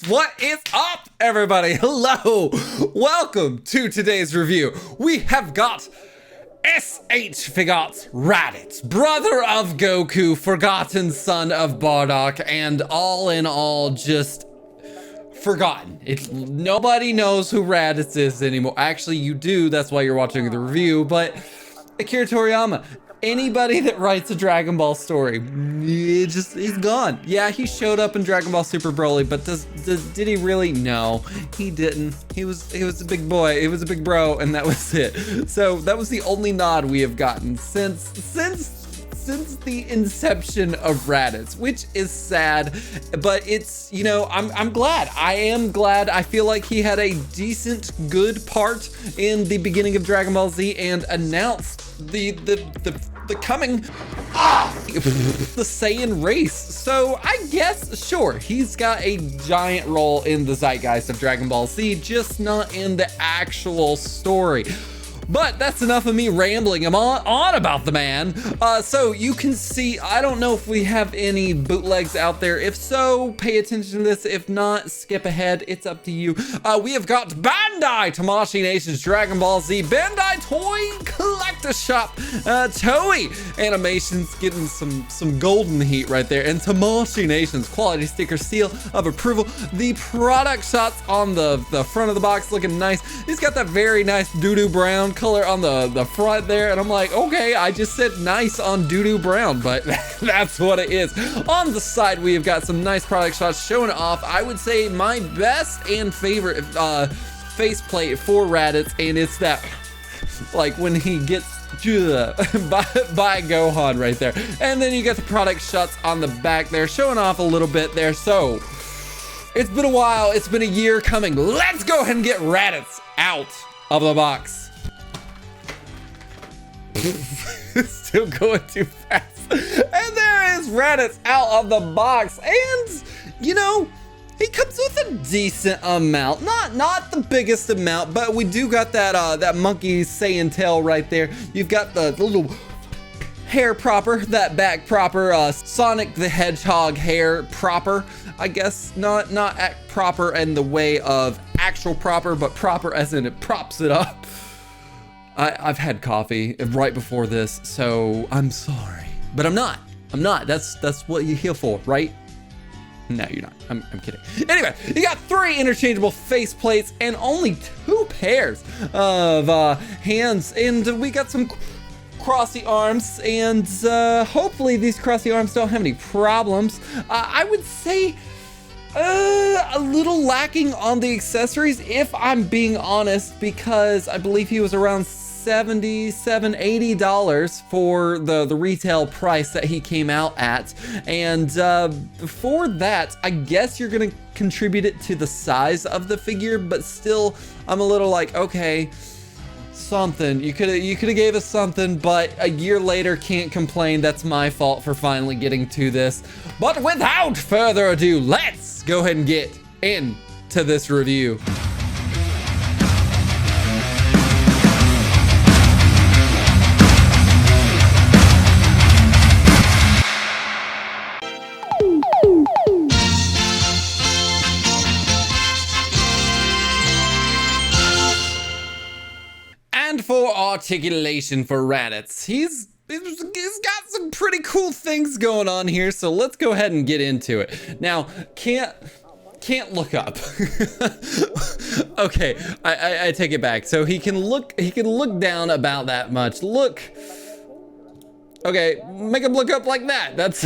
What is up, everybody? Hello, welcome to today's review. We have got S.H. Figuarts Raditz, brother of Goku, forgotten son of Bardock, and all in all, just forgotten. Nobody knows who Raditz is anymore. Actually, you do, that's why you're watching the review, but Akira Toriyama, anybody that writes a Dragon Ball story, he's gone. Yeah, he showed up in Dragon Ball Super Broly, but did he really? No, he didn't. He was a big boy. He was a big bro, and that was it. So that was the only nod we have gotten since the inception of Raditz, which is sad, but it's, you know, I'm glad. I am glad. I feel like he had a decent, good part in the beginning of Dragon Ball Z and announced the coming the Saiyan race. So I guess, sure, he's got a giant role in the zeitgeist of Dragon Ball Z, just not in the actual story. But that's enough of me rambling. I'm on about the man. So you can see, I don't know if we have any bootlegs out there. If so, pay attention to this. If not, skip ahead. It's up to you. We have got Bandai Tamashii Nation's Dragon Ball Z Bandai Toy Collector Shop. Toei Animations getting some golden heat right there. And Tamashii Nation's quality sticker seal of approval. The product shots on the front of the box looking nice. He's got that very nice doo-doo brown color on the front there, and I'm like, okay, I just said nice on doo-doo brown, but that's what it is. On the side, we have got some nice product shots showing off, I would say, my best and favorite faceplate for Raditz, and it's that, like, when he gets by Gohan right there. And then you got the product shots on the back there, showing off a little bit there. So it's been a while, it's been a year coming. Let's go ahead and get Raditz out of the box. Still going too fast. And there is Raditz out of the box. And, you know, he comes with a decent amount. Not the biggest amount, but we do got that monkey Saiyan tail right there. You've got the little hair propper, that back propper, Sonic the Hedgehog hair propper. I guess not act proper in the way of actual proper, but proper as in it props it up. I've had coffee right before this, so I'm sorry, but I'm not. That's what you're here for, right? No, you're not. I'm kidding. Anyway, you got 3 interchangeable face plates and only 2 pairs of hands, and we got some crossy arms, and hopefully these crossy arms don't have any problems. I would say a little lacking on the accessories, if I'm being honest, because I believe he was around $77-$80 for the retail price that he came out at. And for that, I guess you're gonna contribute it to the size of the figure, but still, I'm a little like, okay, something. You could have gave us something, but a year later, can't complain. That's my fault for finally getting to this. But without further ado, let's go ahead and get into this review. And for articulation for Raditz, he's got some pretty cool things going on here, so let's go ahead and get into it. Now, can't look up. Okay, I take it back. So he can look down about that much. Look. Okay, make him look up like that. That's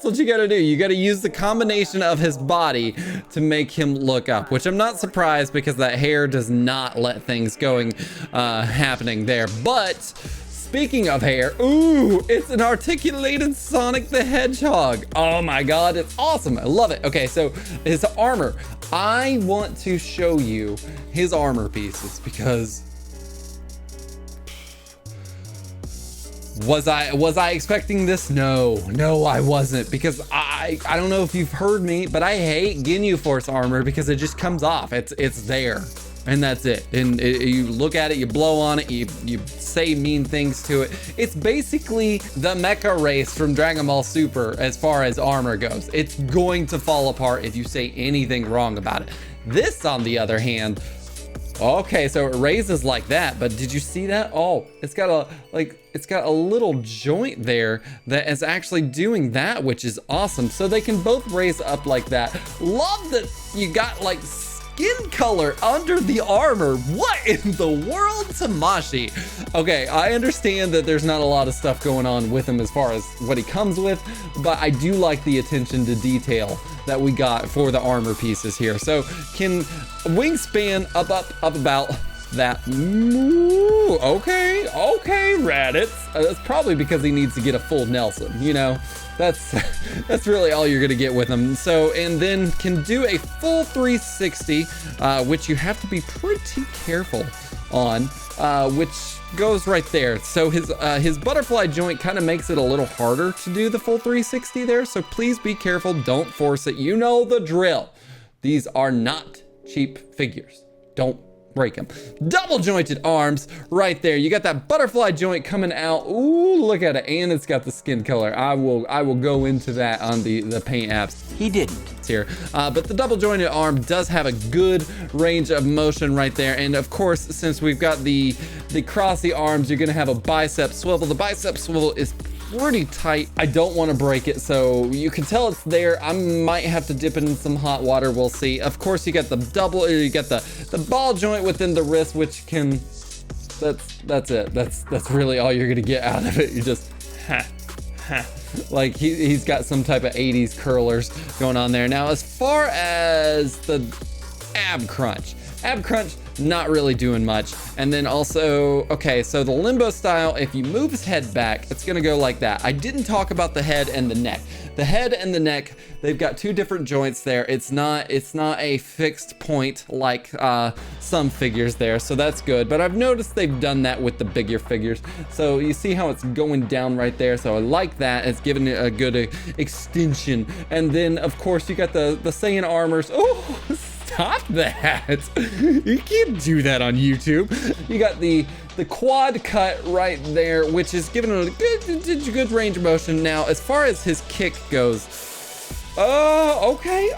what you gotta do. You gotta use the combination of his body to make him look up, which I'm not surprised because that hair does not let things happening there. But speaking of hair, ooh, it's an articulated Sonic the Hedgehog. Oh my God, it's awesome. I love it. Okay, so his armor. I want to show you his armor pieces because was I expecting this? No, I wasn't, because I don't know if you've heard me, but I hate Ginyu Force armor because it just comes off. It's there. and that's it. And you look at it, you blow on it, you say mean things to it. It's basically the mecha race from Dragon Ball Super as far as armor goes. It's going to fall apart if you say anything wrong about it. This, on the other hand, okay, so it raises like that, but did you see that? Oh, it's got a little joint there that is actually doing that, which is awesome. So they can both raise up like that. Love that you got like skin color under the armor. What in the world, Tamashii? Okay, I understand that there's not a lot of stuff going on with him as far as what he comes with, but I do like the attention to detail that we got for the armor pieces here. So can wingspan up about that. Ooh, okay, Raditz. That's probably because he needs to get a full Nelson, you know? That's really all you're gonna get with him. So, and then can do a full 360, which you have to be pretty careful on, which goes right there. So his butterfly joint kind of makes it a little harder to do the full 360 there. So please be careful, don't force it. You know the drill. These are not cheap figures. Don't break them. Double jointed arms right there. You got that butterfly joint coming out. Ooh, look at it. And it's got the skin color. I will go into that on the paint apps. He didn't. It's here. But the double jointed arm does have a good range of motion right there. And of course, since we've got the crossy arms, you're gonna have a bicep swivel. The bicep swivel is pretty tight. I don't want to break it, so you can tell it's there. I might have to dip it in some hot water. We'll see. Of course, you got the you got the ball joint within the wrist, which can, that's it. That's really all you're gonna get out of it. You just like he's got some type of 80s curlers going on there. Now, as far as the ab crunch, not really doing much. And then also, okay, so the limbo style, if you move his head back, it's gonna go like that. I didn't talk about the head and the neck. The head and the neck, they've got two different joints there. It's not a fixed point like some figures there, so that's good. But I've noticed they've done that with the bigger figures. So you see how it's going down right there. So I like that. It's giving it a good extension. And then of course you got the Saiyan armors. Oh, stop that. You can't do that on YouTube. You got the quad cut right there, which is giving it a good range of motion. Now, as far as his kick goes, okay.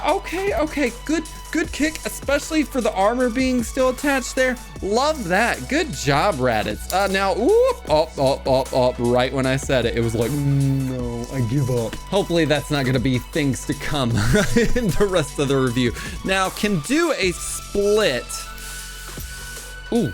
Good kick, especially for the armor being still attached there. Love that. Good job, Raditz. Now, right when I said it, it was like, no, I give up. Hopefully that's not gonna be things to come in the rest of the review. Now, can do a split. Ooh,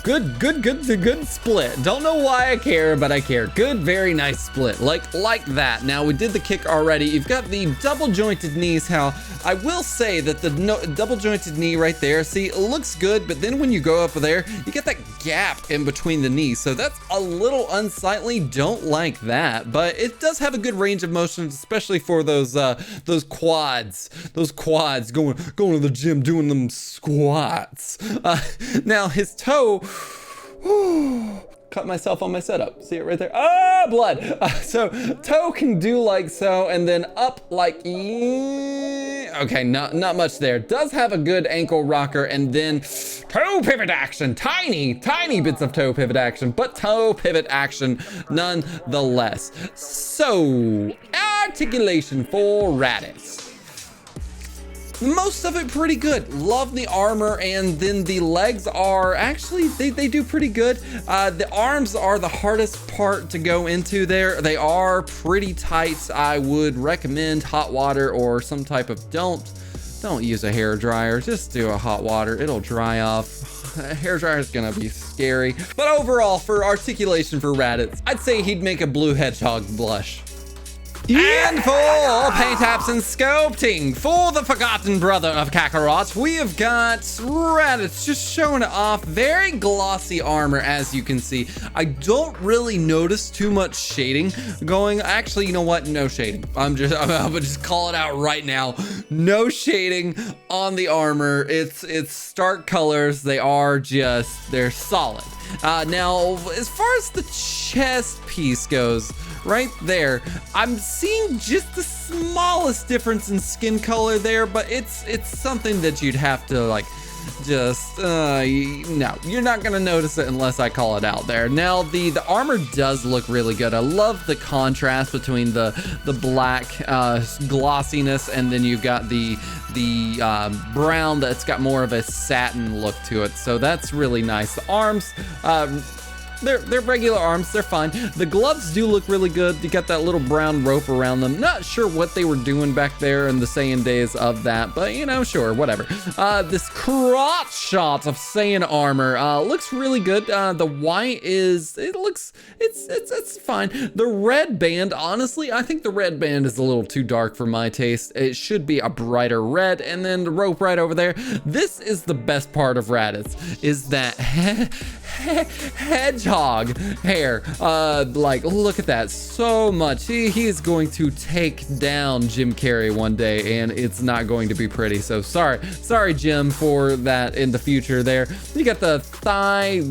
good split. Don't know why I care, but I care. Good, very nice split, like that. Now, we did the kick already. You've got the double jointed knees. How I will say that the double jointed knee right there, see, it looks good, but then when you go up there, you get that gap in between the knees. So that's a little unsightly. Don't like that, but it does have a good range of motion, especially for those quads. Those quads going to the gym doing them squats. Now his toe, cut myself on my setup. See it right there? Ah, blood. So toe can do like so, and then up like, okay, not much there. Does have a good ankle rocker, and then toe pivot action. Tiny bits of toe pivot action, but toe pivot action nonetheless. So, articulation for Raditz. Most of it pretty good. Love the armor, and then the legs are actually, they do pretty good. The arms are the hardest part to go into there. They are pretty tight. I would recommend hot water or some type of, don't use a hair dryer. Just do a hot water. It'll dry off. A hair dryer is gonna be scary. But overall, for articulation for Raditz, I'd say he'd make a blue hedgehog blush. And for paint apps and sculpting for the forgotten brother of Kakarot, we have got Raditz just showing it off. Very glossy armor, as you can see. I don't really notice too much shading going. Actually, you know what? No shading. I'm gonna just call it out right now. No shading on the armor. It's stark colors. They're solid. Now, as far as the chest piece goes, right there, I'm seeing just the smallest difference in skin color there, but it's something that you'd have to like no, you're not gonna notice it unless I call it out there. Now, the armor does look really good. I love the contrast between the black glossiness, and then you've got the brown that's got more of a satin look to it. So that's really nice. The arms, they're regular arms, they're fine. The gloves do look really good. You got that little brown rope around them. Not sure what they were doing back there in the Saiyan days of that, but you know, sure, whatever. This crotch shot of Saiyan armor looks really good. The white it's fine. The red band, honestly, I think the red band is a little too dark for my taste. It should be a brighter red, and then the rope right over there. This is the best part of Raditz, is that hedgehog hair. Like, look at that, so much. He is going to take down Jim Carrey one day, and it's not going to be pretty. So sorry Jim for that in the future there. You got the thigh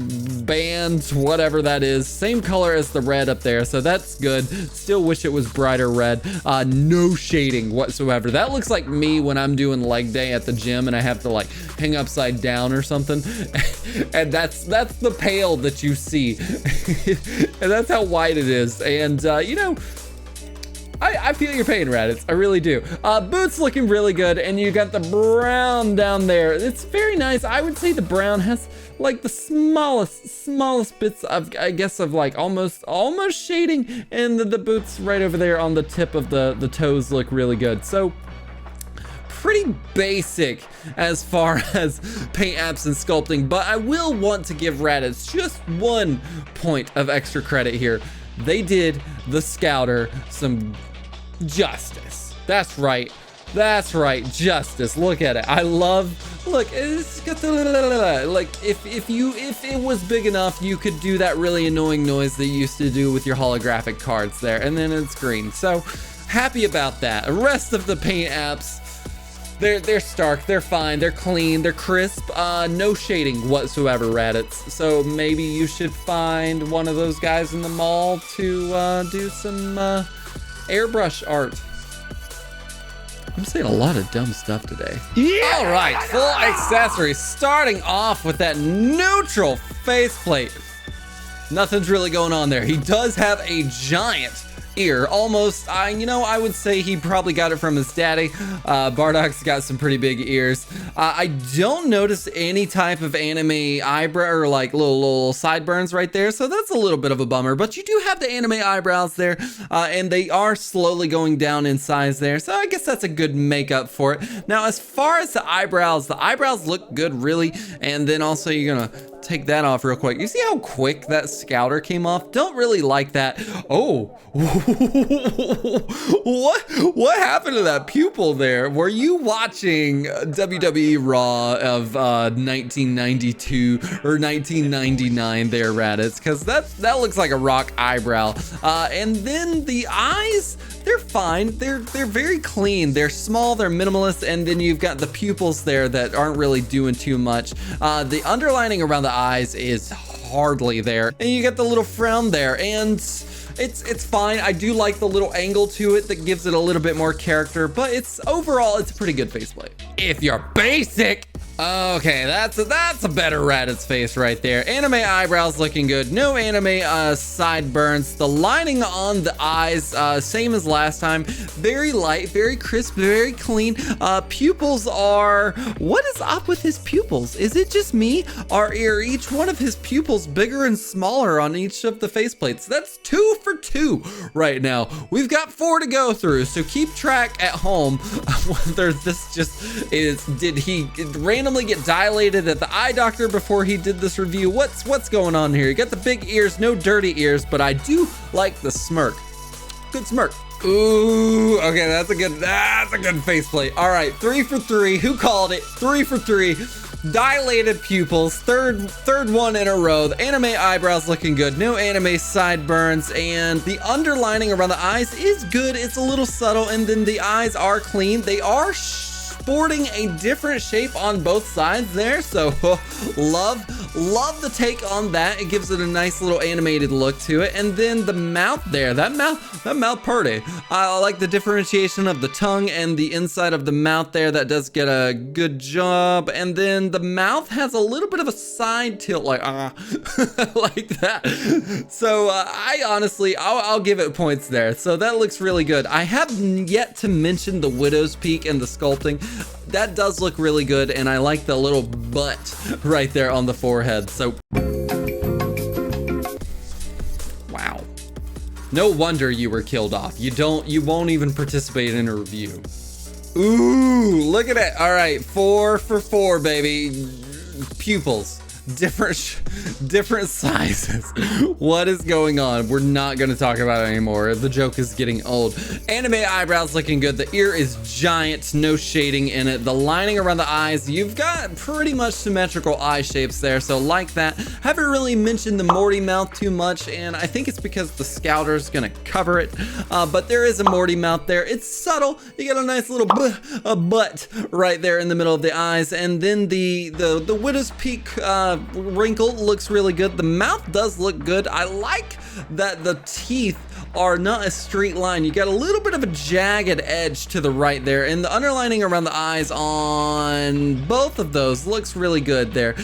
band, whatever that is, same color as the red up there, so that's good. Still wish it was brighter red. No shading whatsoever. That looks like me when I'm doing leg day at the gym and I have to like hang upside down or something. And that's the pail that you see. And that's how white it is. And you know, I feel your pain, Raditz. I really do. Boots looking really good, and you got the brown down there. It's very nice. I would say the brown has like the smallest bits of, I guess, of like almost shading, and the boots right over there on the tip of the toes look really good. So pretty basic as far as paint apps and sculpting, but I will want to give Raditz just 1 point of extra credit here. They did the Scouter some justice. That's right, justice. Look at it. I love, look, it's got the, like, if it was big enough, you could do that really annoying noise that you used to do with your holographic cards there, and then it's green. So happy about that. The rest of the paint apps, they're stark, they're fine, they're clean, they're crisp, no shading whatsoever, Raditz. So maybe you should find one of those guys in the mall to do some airbrush art. I'm saying a lot of dumb stuff today. Yeah! All right, full accessories, starting off with that neutral faceplate. Nothing's really going on there. He does have a giant ear, almost, you know, I would say he probably got it from his daddy. Bardock's got some pretty big ears. I don't notice any type of anime eyebrow or like little sideburns right there, so that's a little bit of a bummer, but you do have the anime eyebrows there, and they are slowly going down in size there, so I guess that's a good makeup for it. Now, as far as the eyebrows look good, really, and then also you're gonna take that off real quick. You see how quick that Scouter came off? Don't really like that. Oh, what happened to that pupil there? Were you watching WWE Raw of 1992 or 1999 there, Raditz? Because that looks like a rock eyebrow. And then the eyes, they're fine. They're very clean. They're small, they're minimalist, and then you've got the pupils there that aren't really doing too much. The underlining around the eyes is hardly there, and you get the little frown there, and it's fine. I do like the little angle to it that gives it a little bit more character, but overall it's a pretty good faceplate. If you're basic, okay, that's a better Raditz face right there. Anime eyebrows looking good. No anime sideburns. The lining on the eyes, same as last time. Very light, very crisp, very clean. Pupils are, what is up with his pupils? Is it just me? Are each one of his pupils bigger and smaller on each of the faceplates? That's 2 for 2 right now. We've got 4 to go through, so keep track at home whether this just is, did he randomly get dilated at the eye doctor before he did this review? What's going on here? You got the big ears, no dirty ears, but I do like the smirk. Good smirk. Ooh, okay, that's a good faceplate. All right, 3 for 3. Who called it? 3 for 3. Dilated pupils, third one in a row. The anime eyebrows looking good. No anime sideburns, and the underlining around the eyes is good. It's a little subtle, and then the eyes are clean. They are sporting a different shape on both sides there, so love love the take on that. It gives it a nice little animated look to it. And then the mouth there, that mouth party. I like the differentiation of the tongue and the inside of the mouth there. That does get a good job. And then the mouth has a little bit of a side tilt, like like that. So I honestly, I'll give it points there. So that looks really good. I have yet to mention the widow's peak and the sculpting. That does look really good, and I like the little butt right there on the forehead. So wow, no wonder you were killed off. You won't even participate in a review. Ooh, look at it. All right, 4 for 4, baby. Pupils. Different sizes. What is going on? We're not going to talk about it anymore. The joke is getting old. Anime eyebrows looking good. The ear is giant, no shading in it. The lining around the eyes, you've got pretty much symmetrical eye shapes there, so like that. Haven't really mentioned the Morty mouth too much, and I think it's because the Scouter's gonna cover it, but there is a Morty mouth there. It's subtle. You got a nice little butt right there in the middle of the eyes, and then the widow's peak wrinkle looks really good. The mouth does look good. I like that the teeth are not a straight line. You got a little bit of a jagged edge to the right there, and the underlining around the eyes on both of those looks really good there.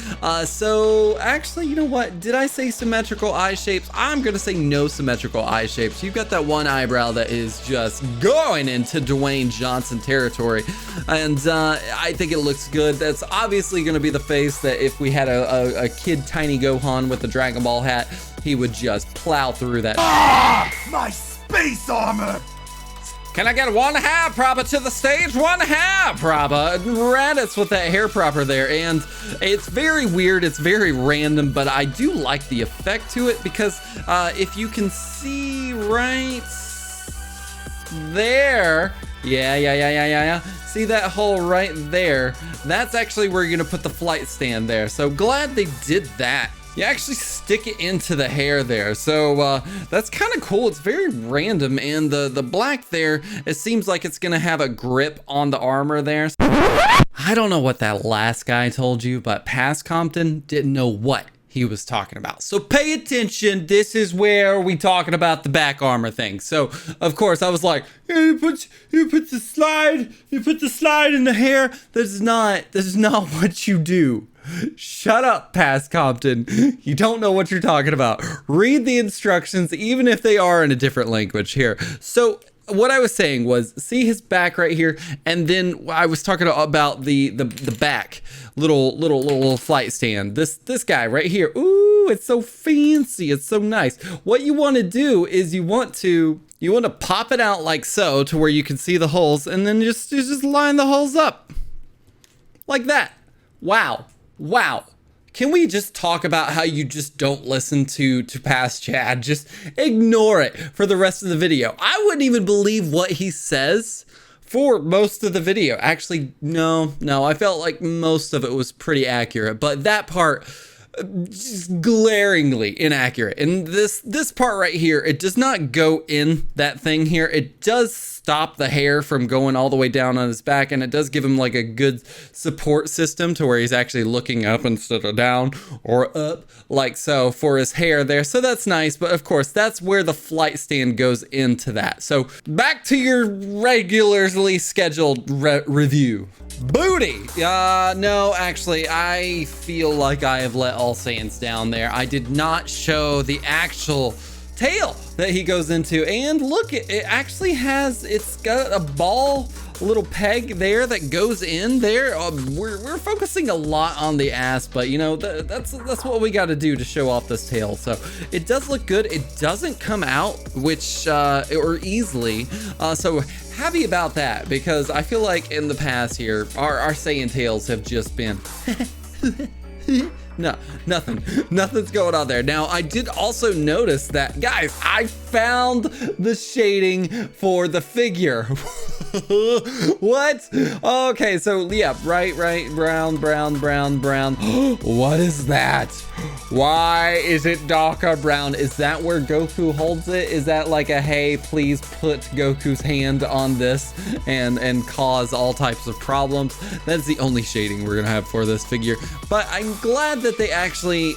So actually, you know what? Did I say symmetrical eye shapes? I'm gonna say no symmetrical eye shapes. You've got that one eyebrow that is just going into Dwayne Johnson territory, and I think it looks good. That's obviously gonna be the face that if we had a kid Tiny Gohan with the Dragon Ball hat, he would just plow through that. Ah, my space armor! Can I get one half proper to the stage? One half proper. Raditz with that hair proper there. And it's very weird. It's very random, but I do like the effect to it because if you can see right there. Yeah. See that hole right there? That's actually where you're gonna put the flight stand there. So glad they did that. You actually stick it into the hair there. So that's kind of cool. It's very random. And the black there, it seems like it's gonna have a grip on the armor there. I don't know what that last guy told you, but LeCompton didn't know what he was talking about. So pay attention. This is where we talking about the back armor thing. So of course I was like, hey, you put the slide in the hair. This is not what you do. Shut up, LeCompton. You don't know what you're talking about. Read the instructions, even if they are in a different language here. So what I was saying was, see his back right here, and then I was talking about the back little flight stand. This guy right here. Ooh, it's so fancy. It's so nice. What you want to do is you want to pop it out like so to where you can see the holes, and then just line the holes up like that. Wow. Can we just talk about how you just don't listen to past Chad? Just ignore it for the rest of the video. I wouldn't even believe what he says for most of the video. Actually, no, I felt like most of it was pretty accurate, but that part, just glaringly inaccurate. And this part right here, it does not go in that thing here. It does stop the hair from going all the way down on his back, and it does give him like a good support system to where he's actually looking up instead of down or up like so for his hair there. So that's nice, but of course that's where the flight stand goes into that. So back to your regularly scheduled review. Booty! No, actually, I feel like I have let all Saiyans down there. I did not show the actual tail that he goes into, and look, it actually has, it's got a ball little peg there that goes in there. We're focusing a lot on the ass, but you know, that's what we got to do to show off this tail. So it does look good. It doesn't come out or easily, so happy about that, because I feel like in the past here our Saiyan tails have just been no, nothing's going on there. Now I did also notice that, guys, I found the shading for the figure. What? Okay, so yeah, right, brown. What is that? Why is it darker brown? Is that where Goku holds it? Is that like a, hey, please put Goku's hand on this and cause all types of problems? That's the only shading we're gonna have for this figure. But I'm glad that they actually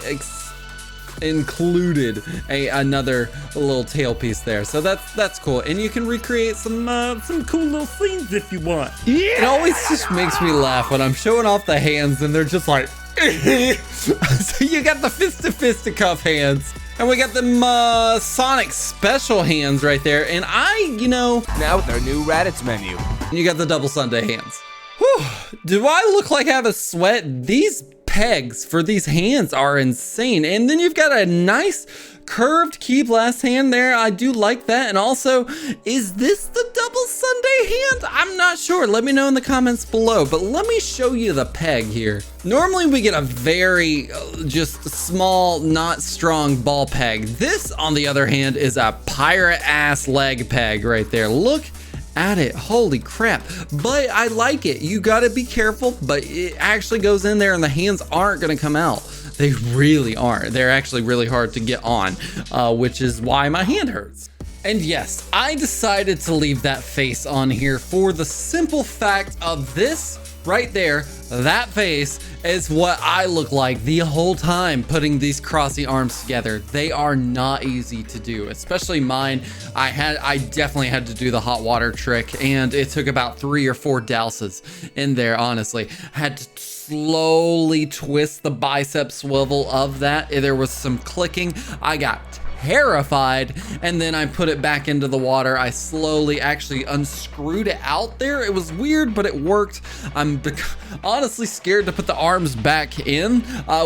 included another little tailpiece there, so that's cool, and you can recreate some cool little scenes if you want. Yeah, it always just makes me laugh when I'm showing off the hands and they're just like so you got the fisticuff hands, and we got the Sonic special hands right there, and now with our new Raditz menu, you got the double Sunday hands. Whew. Do I look like I have a sweat? These pegs for these hands are insane. And then you've got a nice curved key blast hand there. I do like that. And also, is this the double Sunday hand? I'm not sure. Let me know in the comments below. But let me show you the peg here. Normally we get a very just small, not strong ball peg. This, on the other hand, is a pirate ass leg peg right there. Look at it. Holy crap. But I like it. You gotta be careful, but it actually goes in there and the hands aren't gonna come out. They really aren't. They're actually really hard to get on, which is why my hand hurts. And yes, I decided to leave that face on here for the simple fact of this right there. That face is what I look like the whole time putting these crossy arms together. They are not easy to do, especially mine. I definitely had to do the hot water trick, and it took about 3 or 4 douses in there, honestly. Had to slowly twist the bicep swivel of that. There was some clicking. I got terrified, and then I put it back into the water. I slowly actually unscrewed it out there. It was weird, but it worked. I'm honestly scared to put the arms back in,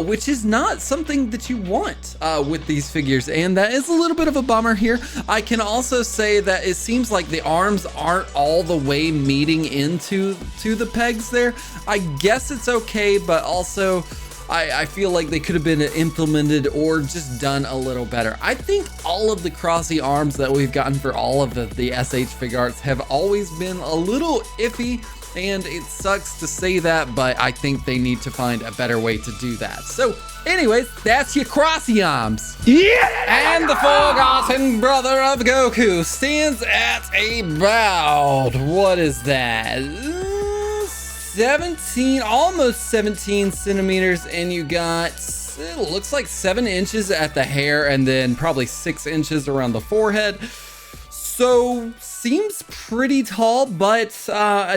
which is not something that you want with these figures, and that is a little bit of a bummer here. I can also say that it seems like the arms aren't all the way meeting into the pegs there. I guess it's okay, but also I feel like they could have been implemented or just done a little better. I think all of the crossy arms that we've gotten for all of the SH Figuarts have always been a little iffy, and it sucks to say that, but I think they need to find a better way to do that. So anyways, that's your crossy arms. Yeah! And the forgotten brother of Goku stands at about, what is that? 17, almost 17 centimeters, and you got, it looks like 7 inches at the hair, and then probably 6 inches around the forehead. So seems pretty tall, but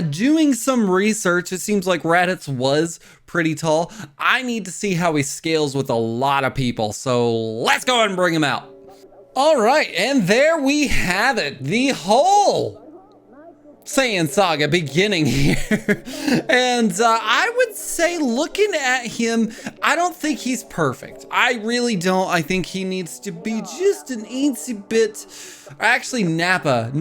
doing some research, it seems like Raditz was pretty tall. I need to see how he scales with a lot of people, so let's go ahead and bring him out. All right, and there we have it, the whole Saiyan Saga beginning here. And I would say, looking at him, I don't think he's perfect. I really don't. I think he needs to be just an eensy bit, actually Nappa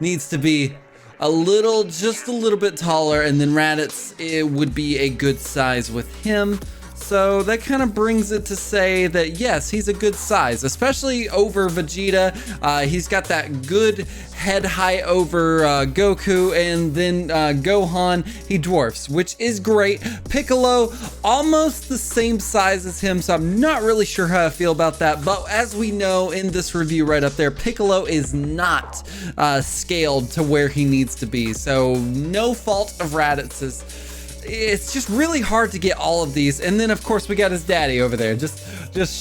needs to be just a little bit taller, and then Raditz, it would be a good size with him. So that kind of brings it to say that yes, he's a good size, especially over Vegeta. He's got that good head height over Goku, and then Gohan, he dwarfs, which is great. Piccolo, almost the same size as him, so I'm not really sure how I feel about that. But as we know in this review right up there, Piccolo is not scaled to where he needs to be, so no fault of Raditz's. It's just really hard to get all of these. And then of course we got his daddy over there, just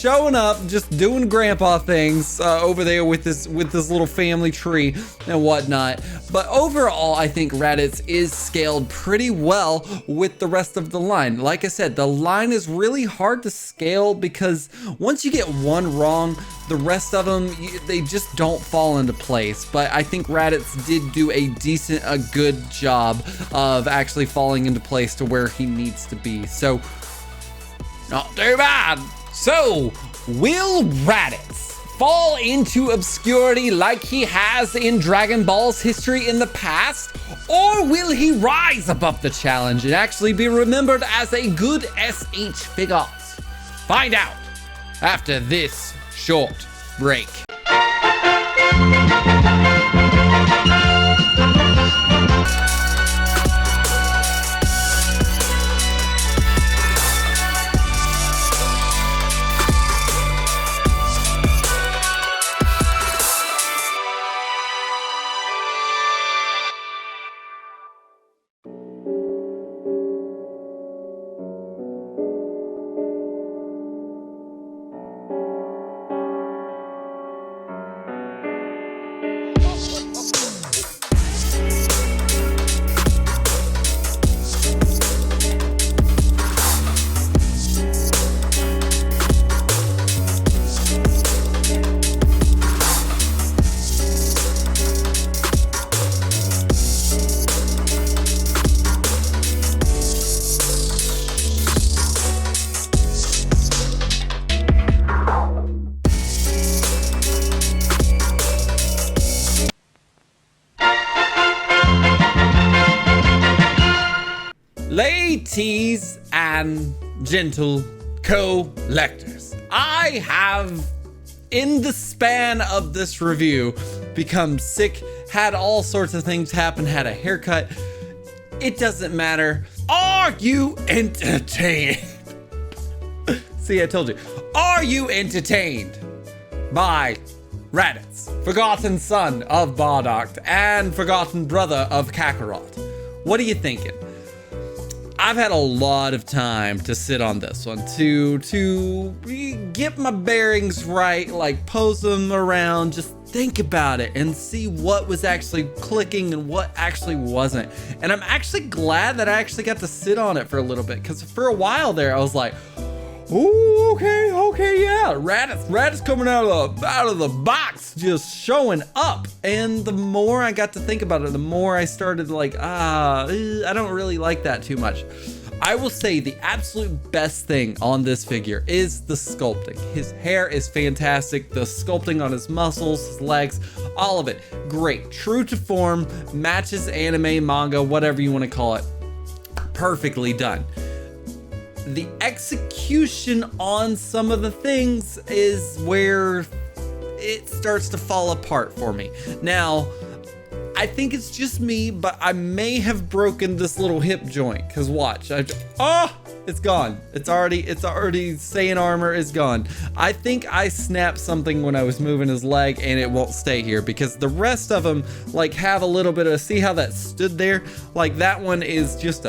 showing up, just doing grandpa things over there with this little family tree and whatnot. But overall, I think Raditz is scaled pretty well with the rest of the line. Like I said, the line is really hard to scale because once you get one wrong, the rest of them, they just don't fall into place. But I think Raditz did do a good job of actually falling into place to where he needs to be. So, not too bad. So, will Raditz fall into obscurity like he has in Dragon Ball's history in the past? Or will he rise above the challenge and actually be remembered as a good SH Figuarts? Find out after this short break. Mateys and gentle collectors, I have, in the span of this review, become sick, had all sorts of things happen, had a haircut. It doesn't matter. Are you entertained? See, I told you. Are you entertained by Raditz, forgotten son of Bardock and forgotten brother of Kakarot? What are you thinking? I've had a lot of time to sit on this one to get my bearings right, like pose them around, just think about it and see what was actually clicking and what actually wasn't. And I'm actually glad that I actually got to sit on it for a little bit, because for a while there I was like, ooh, okay, yeah, Raditz coming out of the box, just showing up. And the more I got to think about it, the more I started like, I don't really like that too much. I will say the absolute best thing on this figure is the sculpting. His hair is fantastic. The sculpting on his muscles, his legs, all of it, great. True to form, matches anime, manga, whatever you want to call it. Perfectly done. The execution on some of the things is where it starts to fall apart for me. Now, I think it's just me, but I may have broken this little hip joint, because watch, it's gone. It's already saying armor is gone. I think I snapped something when I was moving his leg, and it won't stay here, because the rest of them like have a little bit of, see how that stood there? Like that one is just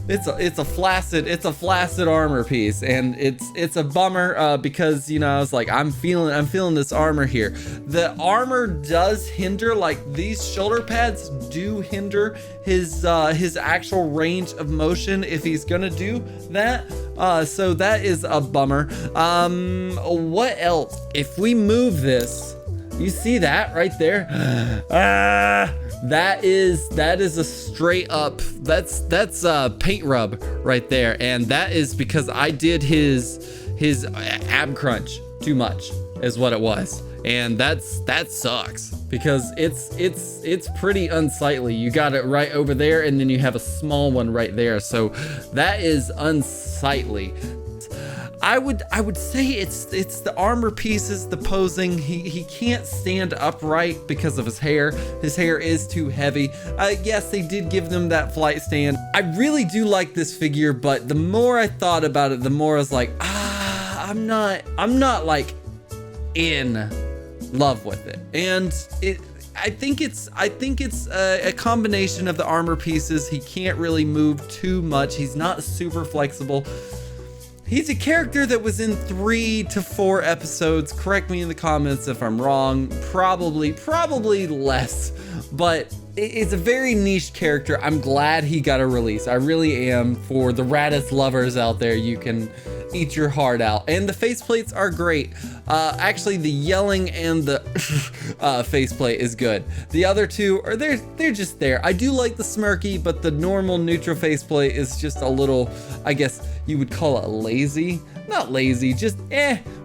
it's a flaccid armor piece, and it's a bummer because, you know, I was like, I'm feeling this armor here. The armor does hinder, like these shoulder pads do hinder his actual range of motion if he's gonna do that. So that is a bummer. What else? If we move this, you see that right there? That is a straight up, that's paint rub right there, and that is because I did his ab crunch too much is what it was, and that sucks because it's pretty unsightly. You got it right over there, and then you have a small one right there, so that is unsightly. I would say it's the armor pieces, the posing. He can't stand upright because of his hair. His hair is too heavy. Yes, they did give them that flight stand. I really do like this figure, but the more I thought about it, the more I was like, I'm not like in love with it. And I think it's a combination of the armor pieces. He can't really move too much. He's not super flexible. He's a character that was in 3 to 4 episodes. Correct me in the comments if I'm wrong. Probably less, but it's a very niche character. I'm glad he got a release. I really am. For the Raditz lovers out there, you can eat your heart out. And the faceplates are great. Actually, the yelling and the faceplate is good. The other two are they're just there. I do like the smirky, but the normal neutral faceplate is just a little, I guess you would call it lazy. Not lazy, just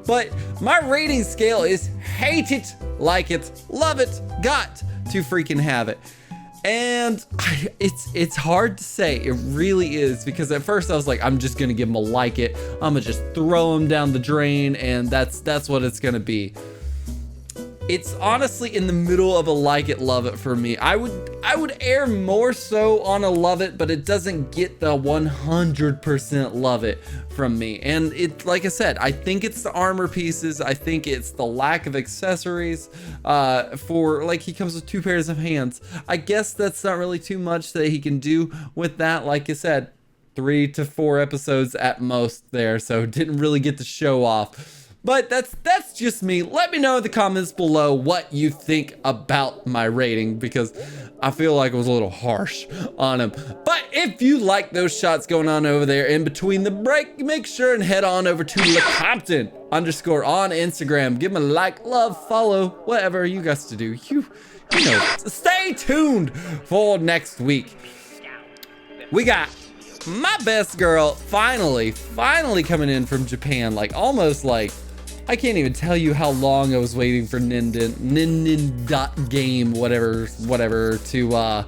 But my rating scale is hate it, like it, love it, got to freaking have it. And it's hard to say. It really is, because at first I was like, I'm just gonna give him a like it. I'm gonna just throw him down the drain, and that's what it's gonna be. It's honestly in the middle of a like it, love it for me. I would err more so on a love it, but it doesn't get the 100% love it from me. And it, like I said, I think it's the armor pieces. I think it's the lack of accessories. For like, he comes with 2 pairs of hands. I guess that's not really too much that he can do with that. Like I said, 3 to 4 episodes at most there, so didn't really get to show off. But that's just me. Let me know in the comments below what you think about my rating, because I feel like it was a little harsh on him. But if you like those shots going on over there in between the break, make sure and head on over to LeCompton _ on Instagram. Give him a like, love, follow, whatever you guys to do. You know, stay tuned for next week. We got my best girl finally coming in from Japan. Like, almost like, I can't even tell you how long I was waiting for Nin.game, whatever, to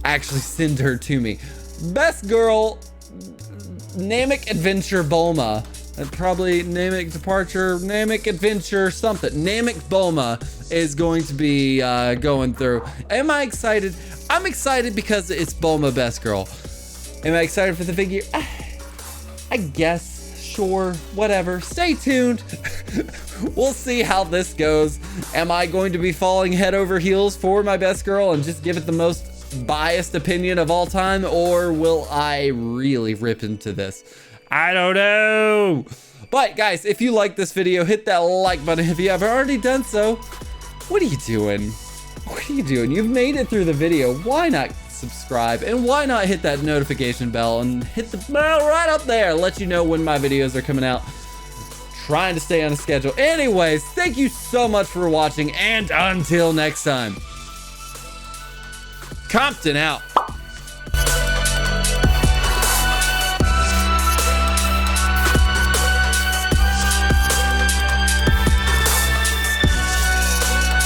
actually send her to me. Best girl Namek Adventure Bulma. Probably Namek Departure, Namek Adventure, something. Namek Bulma is going to be going through. Am I excited? I'm excited because it's Bulma Best Girl. Am I excited for the figure? I guess, sure, whatever. Stay tuned. We'll see how this goes. Am I going to be falling head over heels for my Best Girl and just give it the most biased opinion of all time? Or will I really rip into this? I don't know. But guys, if you like this video, hit that like button. If you haven't already done so, what are you doing? What are you doing? You've made it through the video. Why not subscribe? And why not hit that notification bell and hit the bell right up there? Let you know when my videos are coming out. Trying to stay on a schedule. Anyways, thank you so much for watching, and until next time, Compton out.